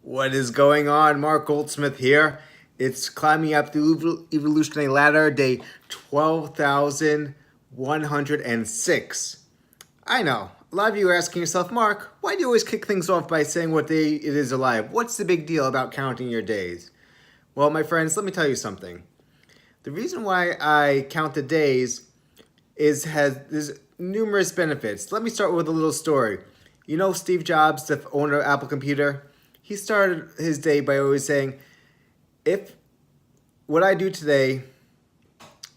What is going on? Mark Goldsmith here. It's climbing up the evolutionary ladder, day 12,106. I know, a lot of you are asking yourself, Mark, why do you always kick things off by saying what day it is alive? What's the big deal about counting your days? Well, my friends, let me tell you something. The reason why I count the days there's numerous benefits. Let me start with a little story. You know Steve Jobs, the owner of Apple Computer? He started his day by always saying, if what I do today,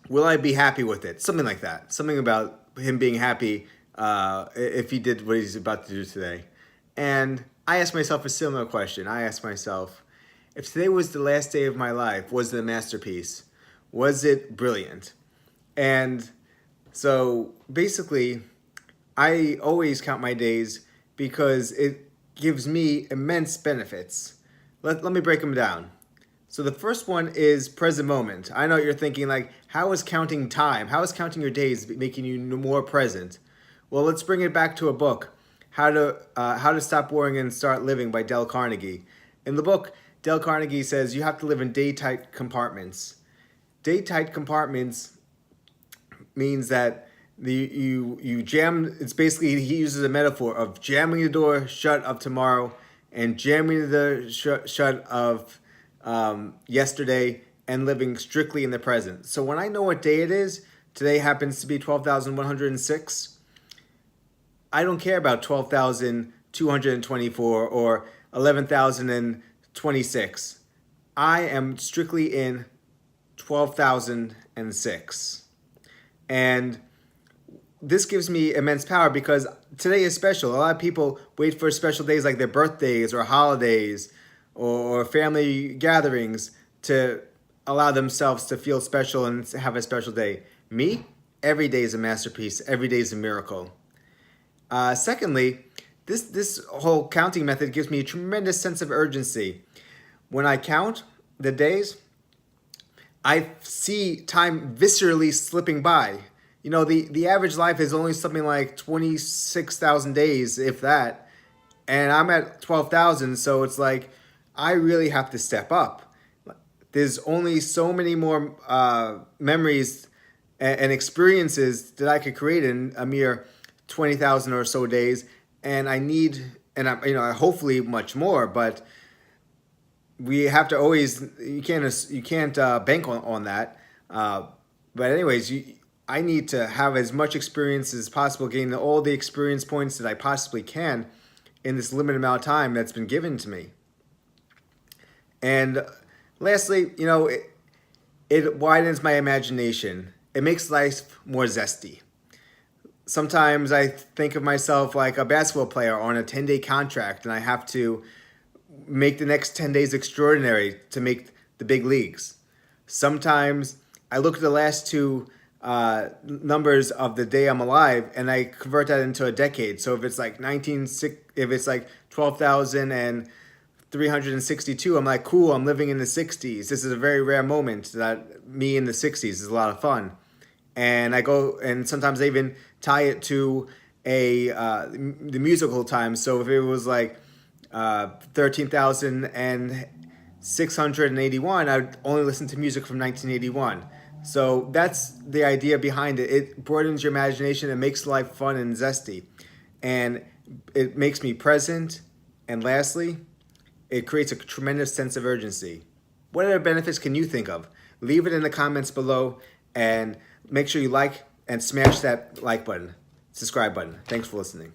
will I be happy with it? Something like that. Something about him being happy if he did what he's about to do today. And I asked myself a similar question. I asked myself, if today was the last day of my life, was it a masterpiece? Was it brilliant? And so basically, I always count my days because it gives me immense benefits. Let me break them down. So the first one is present moment. I know you're thinking like, how is counting time? How is counting your days making you more present? Well, let's bring it back to a book, How to Stop Worrying and Start Living by Dale Carnegie. In the book, Dale Carnegie says you have to live in day-tight compartments. Day-tight compartments means that you jam. It's basically, he uses a metaphor of jamming the door shut of tomorrow and jamming the shut of yesterday and living strictly in the present. So when I know what day it is, today happens to be 12,106. I don't care about 12,224 or 11,026. I am strictly in 12,006. And this gives me immense power because today is special. A lot of people wait for special days like their birthdays or holidays or family gatherings to allow themselves to feel special and have a special day. Me, every day is a masterpiece. Every day is a miracle. Secondly, this whole counting method gives me a tremendous sense of urgency. When I count the days, I see time viscerally slipping by. You know, the average life is only something like 26,000 days, if that. And I'm at 12,000, so it's like, I really have to step up. There's only so many more memories and experiences that I could create in a mere 20,000 or so days. And I need, and hopefully much more, but we have to always, you can't bank on that. But anyways, I need to have as much experience as possible, gain all the experience points that I possibly can in this limited amount of time that's been given to me. And lastly, it widens my imagination. It makes life more zesty. Sometimes I think of myself like a basketball player on a 10-day contract, and I have to make the next 10 days extraordinary to make the big leagues. Sometimes I look at the last two numbers of the day I'm alive, and I convert that into a decade. So if it's like 12,362, I'm like, cool, I'm living in the 60s. This is a very rare moment that me in the 60s is a lot of fun. And I go, and sometimes I even tie it to the musical time. So if it was like 13,681, I'd only listen to music from 1981. So that's the idea behind it. It broadens your imagination. It makes life fun and zesty. And it makes me present. And lastly, it creates a tremendous sense of urgency. What other benefits can you think of? Leave it in the comments below and make sure you like and smash that like button, subscribe button. Thanks for listening.